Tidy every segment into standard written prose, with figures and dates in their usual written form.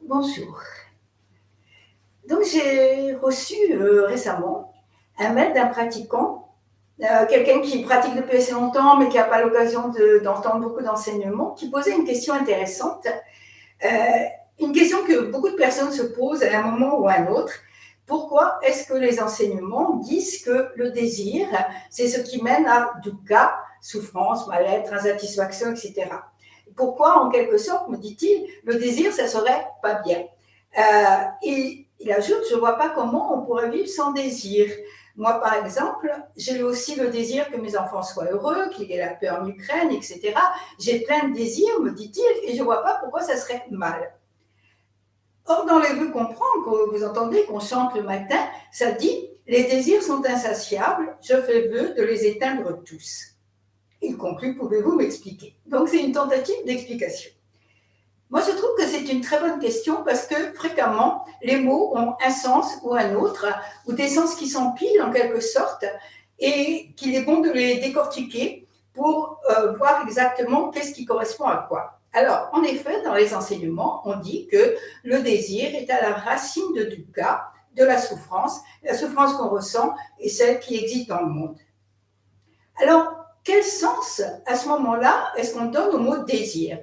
Bonjour. Donc j'ai reçu récemment un mail d'un pratiquant, quelqu'un qui pratique depuis assez longtemps mais qui n'a pas l'occasion d'entendre beaucoup d'enseignements, qui posait une question intéressante, euh, une question que beaucoup de personnes se posent à un moment ou à un autre. Pourquoi est-ce que les enseignements disent que le désir, c'est ce qui mène à dukkha, souffrance, mal-être, insatisfaction, etc. Pourquoi, en quelque sorte, me dit-il, le désir, ça serait pas bien. Et il ajoute, je ne vois pas comment on pourrait vivre sans désir. Moi, par exemple, j'ai aussi le désir que mes enfants soient heureux, qu'il y ait la paix en Ukraine, etc. J'ai plein de désirs, me dit-il, et je ne vois pas pourquoi ça serait mal. Or, dans les vœux qu'on prend, que vous entendez qu'on chante le matin, ça dit « Les désirs sont insatiables, je fais vœu de les éteindre tous ». Il conclut « Pouvez-vous m'expliquer ?» Donc, c'est une tentative d'explication. Moi, je trouve que c'est une très bonne question parce que fréquemment, les mots ont un sens ou un autre, ou des sens qui s'empilent en quelque sorte, et qu'il est bon de les décortiquer pour voir exactement qu'est-ce qui correspond à quoi. Alors, en effet, dans les enseignements, on dit que le désir est à la racine de dukkha, de la souffrance qu'on ressent et celle qui existe dans le monde. Alors, quel sens, à ce moment-là, est-ce qu'on donne au mot désir ?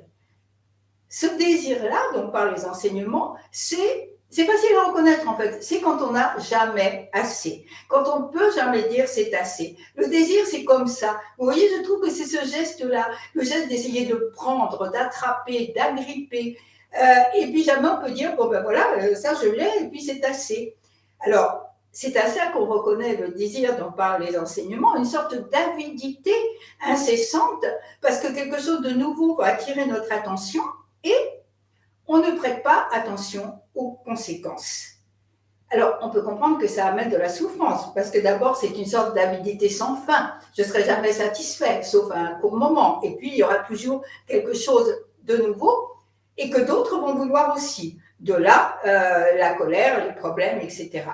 Ce désir-là, dont parlent les enseignements, c'est facile à reconnaître en fait. C'est quand on n'a jamais assez. Quand on ne peut jamais dire c'est assez. Le désir, c'est comme ça. Vous voyez, je trouve que c'est ce geste-là, le geste d'essayer de prendre, d'attraper, d'agripper. Et puis jamais on peut dire, bon ben voilà, ça je l'ai et puis c'est assez. Alors, c'est à ça qu'on reconnaît le désir dont parlent les enseignements, une sorte d'avidité incessante, parce que quelque chose de nouveau va attirer notre attention et on ne prête pas attention aux conséquences. Alors, on peut comprendre que ça amène de la souffrance, parce que d'abord, c'est une sorte d'avidité sans fin. Je ne serai jamais satisfait, sauf à un court moment. Et puis, il y aura toujours quelque chose de nouveau, et que d'autres vont vouloir aussi. De là, la colère, les problèmes, etc.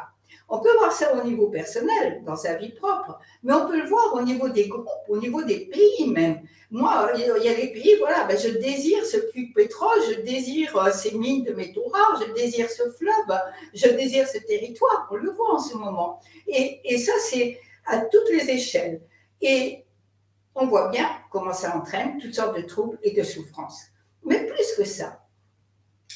On peut voir ça au niveau personnel, dans sa vie propre, mais on peut le voir au niveau des groupes, au niveau des pays même. Moi, il y a des pays, voilà, ben je désire ce puits de pétrole, je désire ces mines de métaux rares, je désire ce fleuve, je désire ce territoire, on le voit en ce moment. Et ça, c'est à toutes les échelles. Et on voit bien comment ça entraîne toutes sortes de troubles et de souffrances. Mais plus que ça,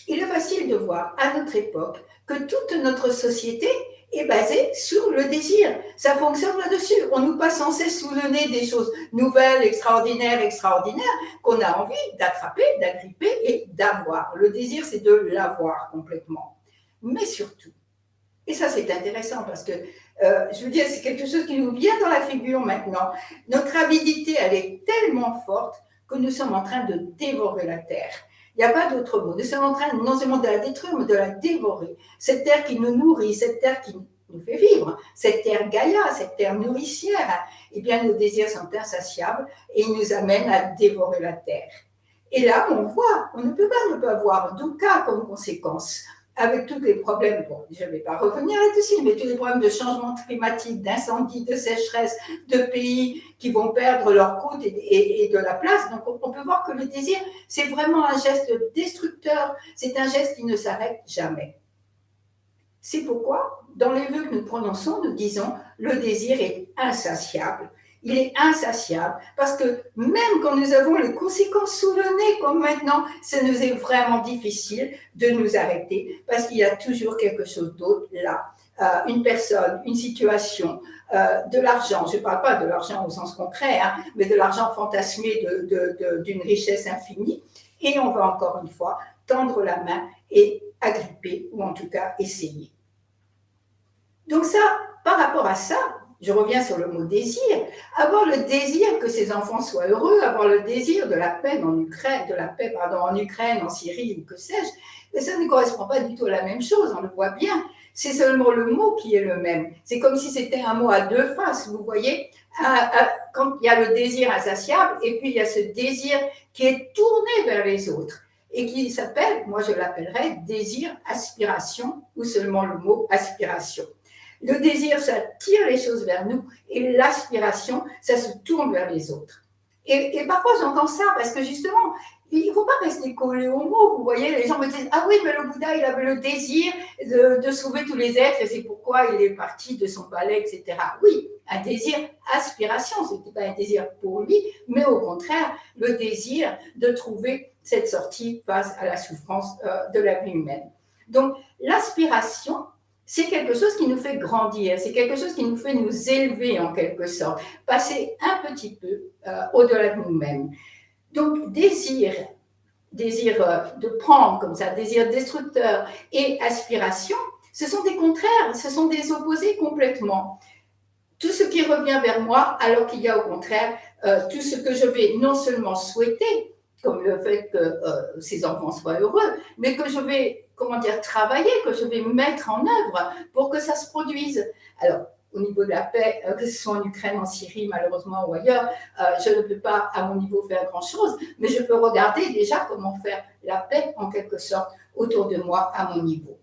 il est facile de voir à notre époque que toute notre société est basée sur le désir. Ça fonctionne là-dessus. On nous passe sans cesse sous le nez des choses nouvelles, extraordinaires, qu'on a envie d'attraper, d'agripper et d'avoir. Le désir, c'est de l'avoir complètement. Mais surtout, et ça c'est intéressant parce que, je veux dire, c'est quelque chose qui nous vient dans la figure maintenant, notre avidité, elle est tellement forte que nous sommes en train de dévorer la terre. Il n'y a pas d'autre mot. Nous sommes en train non seulement de la détruire, mais de la dévorer. Cette terre qui nous nourrit, cette terre qui nous fait vivre, cette terre Gaïa, cette terre nourricière, eh bien, nos désirs sont insatiables et ils nous amènent à dévorer la terre. Et là, on voit, on ne peut pas ne pas voir dukkha comme conséquence, avec tous les problèmes, bon, je ne vais pas revenir là-dessus, mais tous les problèmes de changement climatique, d'incendie, de sécheresse, de pays qui vont perdre leur côte et de la place. Donc, on peut voir que le désir, c'est vraiment un geste destructeur, c'est un geste qui ne s'arrête jamais. C'est pourquoi, dans les vœux que nous prononçons, nous disons le désir est insatiable. Il est insatiable parce que même quand nous avons les conséquences sous le nez, comme maintenant, ça nous est vraiment difficile de nous arrêter parce qu'il y a toujours quelque chose d'autre là. Une personne, une situation, de l'argent. Je ne parle pas de l'argent au sens concret, hein, mais de l'argent fantasmé d'une richesse infinie. Et on va encore une fois tendre la main et agripper, ou en tout cas essayer. Donc ça, par rapport à ça, je reviens sur le mot désir, avoir le désir que ses enfants soient heureux, avoir le désir de la paix en Ukraine, en Ukraine, en Syrie ou que sais-je, mais ça ne correspond pas du tout à la même chose, on le voit bien. C'est seulement le mot qui est le même. C'est comme si c'était un mot à deux faces, vous voyez, quand il y a le désir insatiable et puis il y a ce désir qui est tourné vers les autres et qui s'appelle, moi je l'appellerais désir aspiration ou seulement le mot aspiration. Le désir, ça tire les choses vers nous et l'aspiration, ça se tourne vers les autres. Et parfois, j'entends ça parce que justement, il ne faut pas rester collé au mot. Vous voyez, les gens me disent, ah oui, mais le Bouddha, il avait le désir de sauver tous les êtres et c'est pourquoi il est parti de son palais, etc. Oui, un désir aspiration, ce n'était pas un désir pour lui, mais au contraire, le désir de trouver cette sortie face à la souffrance de la vie humaine. Donc, l'aspiration, c'est quelque chose qui nous fait grandir, c'est quelque chose qui nous fait nous élever en quelque sorte, passer un petit peu au-delà de nous-mêmes. Donc, désir de prendre comme ça, désir destructeur et aspiration, ce sont des contraires, ce sont des opposés complètement. Tout ce qui revient vers moi, alors qu'il y a au contraire tout ce que je vais non seulement souhaiter, comme le fait que ces enfants soient heureux, mais que je vais, travailler, que je vais mettre en œuvre pour que ça se produise. Alors, au niveau de la paix, que ce soit en Ukraine, en Syrie, malheureusement, ou ailleurs, je ne peux pas, à mon niveau, faire grand-chose, mais je peux regarder déjà comment faire la paix, en quelque sorte, autour de moi, à mon niveau.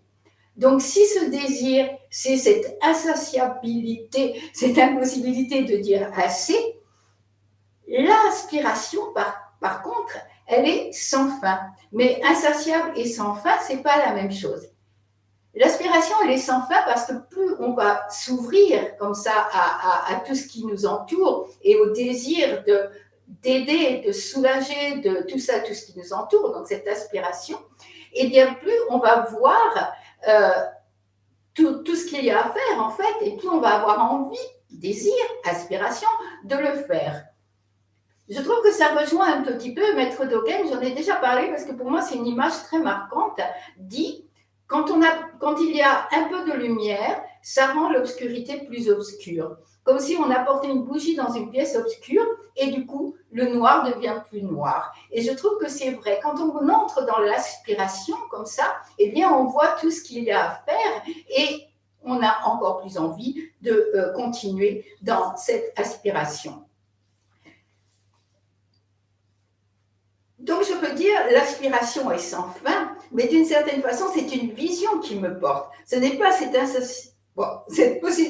Donc, si ce désir, c'est cette insatiabilité, cette impossibilité de dire assez, l'aspiration, par contre, elle est sans fin. Mais insatiable et sans fin, ce n'est pas la même chose. L'aspiration, elle est sans fin parce que plus on va s'ouvrir comme ça à tout ce qui nous entoure et au désir d'aider, de soulager de tout ça, tout ce qui nous entoure, donc cette aspiration, et bien plus on va voir tout ce qu'il y a à faire en fait, et plus on va avoir envie, désir, aspiration de le faire. Je trouve que ça rejoint un petit peu Maître Dogen, j'en ai déjà parlé parce que pour moi c'est une image très marquante, dit quand il y a un peu de lumière, ça rend l'obscurité plus obscure. Comme si on apportait une bougie dans une pièce obscure et du coup, le noir devient plus noir. Et je trouve que c'est vrai. Quand on entre dans l'aspiration comme ça, eh bien, on voit tout ce qu'il y a à faire et on a encore plus envie de continuer dans cette aspiration. Donc, je peux dire, l'aspiration est sans fin, mais d'une certaine façon, c'est une vision qui me porte. Ce n'est pas cette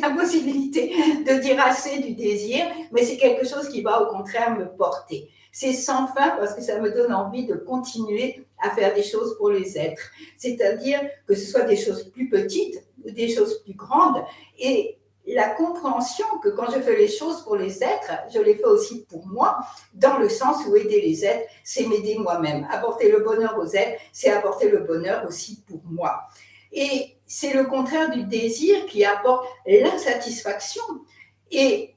impossibilité de dire assez du désir, mais c'est quelque chose qui va au contraire me porter. C'est sans fin parce que ça me donne envie de continuer à faire des choses pour les êtres. C'est-à-dire que ce soit des choses plus petites ou des choses plus grandes. Et la compréhension que quand je fais les choses pour les êtres, je les fais aussi pour moi, dans le sens où aider les êtres, c'est m'aider moi-même. Apporter le bonheur aux êtres, c'est apporter le bonheur aussi pour moi. Et c'est le contraire du désir qui apporte l'insatisfaction. Et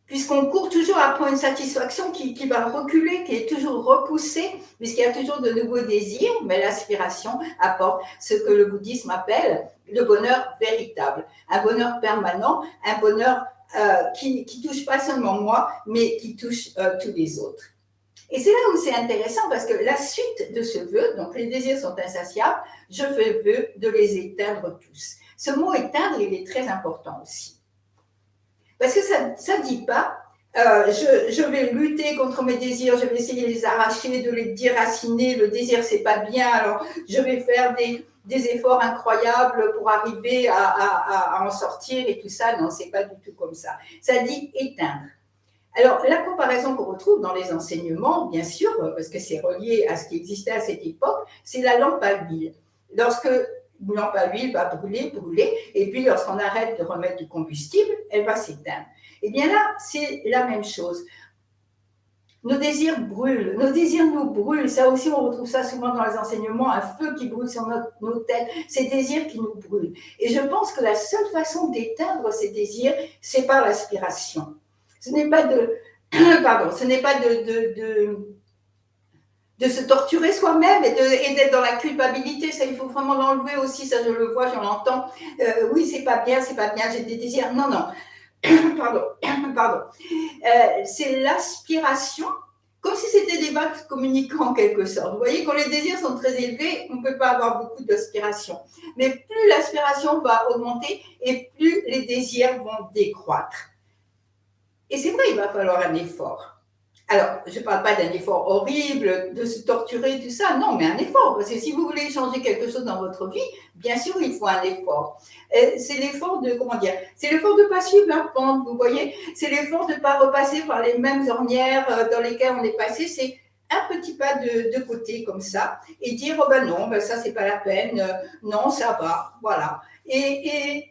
puisqu'on court toujours après une satisfaction qui va reculer, qui est toujours repoussée, puisqu'il y a toujours de nouveaux désirs, mais l'aspiration apporte ce que le bouddhisme appelle le bonheur véritable, un bonheur permanent, un bonheur qui touche pas seulement moi, mais qui touche tous les autres. Et c'est là où c'est intéressant, parce que la suite de ce vœu, donc les désirs sont insatiables, je fais vœu de les éteindre tous. Ce mot éteindre, il est très important aussi. Parce que ça ne dit pas, je vais lutter contre mes désirs, je vais essayer de les arracher, de les déraciner, le désir, c'est pas bien, alors je vais faire des efforts incroyables pour arriver à en sortir et tout ça. Non, c'est pas du tout comme ça. Ça dit éteindre. Alors, la comparaison qu'on retrouve dans les enseignements, bien sûr, parce que c'est relié à ce qui existait à cette époque, c'est la lampe à huile. Lorsque une lampe à huile va brûler, et puis lorsqu'on arrête de remettre du combustible, elle va s'éteindre. Et bien là, c'est la même chose. Nos désirs brûlent, nos désirs nous brûlent. Ça aussi, on retrouve ça souvent dans les enseignements, un feu qui brûle sur nos têtes, ces désirs qui nous brûlent. Et je pense que la seule façon d'éteindre ces désirs, c'est par l'aspiration. Ce n'est pas de se torturer soi-même et d'être dans la culpabilité. Ça, il faut vraiment l'enlever aussi. Ça, je le vois, je l'entends. Oui, c'est pas bien, j'ai des désirs. Non, non. Pardon. C'est l'aspiration, comme si c'était des vagues communicants en quelque sorte. Vous voyez, quand les désirs sont très élevés, on ne peut pas avoir beaucoup d'aspiration. Mais plus l'aspiration va augmenter et plus les désirs vont décroître. Et c'est vrai, il va falloir un effort. Alors, je ne parle pas d'un effort horrible, de se torturer, tout ça, non, mais un effort. Parce que si vous voulez changer quelque chose dans votre vie, bien sûr, il faut un effort. C'est l'effort de, c'est l'effort de ne pas suivre la pente, vous voyez. C'est l'effort de ne pas repasser par les mêmes ornières dans lesquelles on est passé. C'est un petit pas de côté comme ça et dire oh ben non, ben ça c'est pas la peine, non ça va, voilà. Et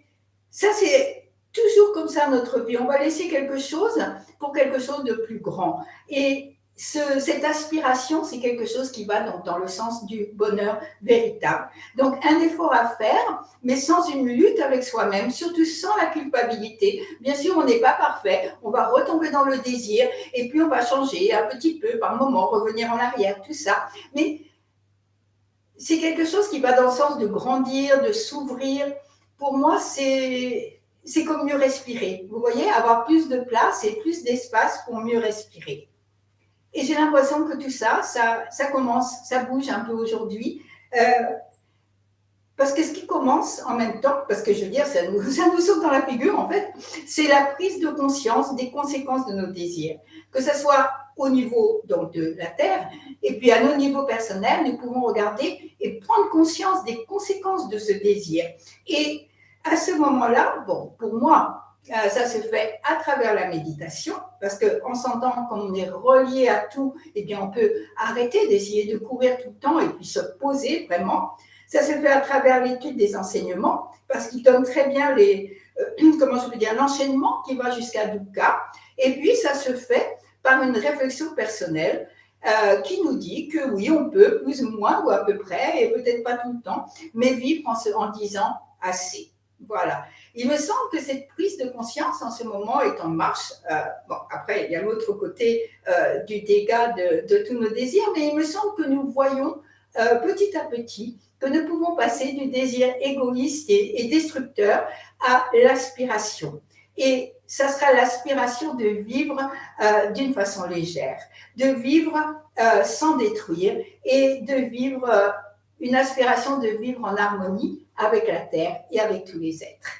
ça c'est toujours comme ça notre vie. On va laisser quelque chose pour quelque chose de plus grand. Et cette aspiration, c'est quelque chose qui va donc dans le sens du bonheur véritable. Donc un effort à faire, mais sans une lutte avec soi-même, surtout sans la culpabilité. Bien sûr, on n'est pas parfait, on va retomber dans le désir, et puis on va changer un petit peu par moment, revenir en arrière, tout ça. Mais c'est quelque chose qui va dans le sens de grandir, de s'ouvrir. Pour moi, c'est comme mieux respirer. Vous voyez, avoir plus de place et plus d'espace pour mieux respirer. Et j'ai l'impression que tout ça, ça commence, ça bouge un peu aujourd'hui. Parce que ce qui commence en même temps, parce que je veux dire, ça nous saute dans la figure en fait, c'est la prise de conscience des conséquences de nos désirs. Que ce soit au niveau donc, de la Terre, et puis à nos niveaux personnels, nous pouvons regarder et prendre conscience des conséquences de ce désir. Et à ce moment-là, bon, pour moi, ça se fait à travers la méditation, parce qu'en s'entendant, comme on est relié à tout, eh bien, on peut arrêter d'essayer de courir tout le temps et puis se poser vraiment. Ça se fait à travers l'étude des enseignements, parce qu'ils donnent très bien comment je peux dire, l'enchaînement qui va jusqu'à Dukkha. Et puis, ça se fait par une réflexion personnelle qui nous dit que oui, on peut plus ou moins, ou à peu près, et peut-être pas tout le temps, mais vivre en disant assez. Voilà. Il me semble que cette prise de conscience en ce moment est en marche. Bon, après, il y a l'autre côté du dégât de tous nos désirs, mais il me semble que nous voyons petit à petit que nous pouvons passer du désir égoïste et destructeur à l'aspiration. Et ça sera l'aspiration de vivre d'une façon légère, de vivre sans détruire et de vivre une aspiration de vivre en harmonie avec la Terre et avec tous les êtres.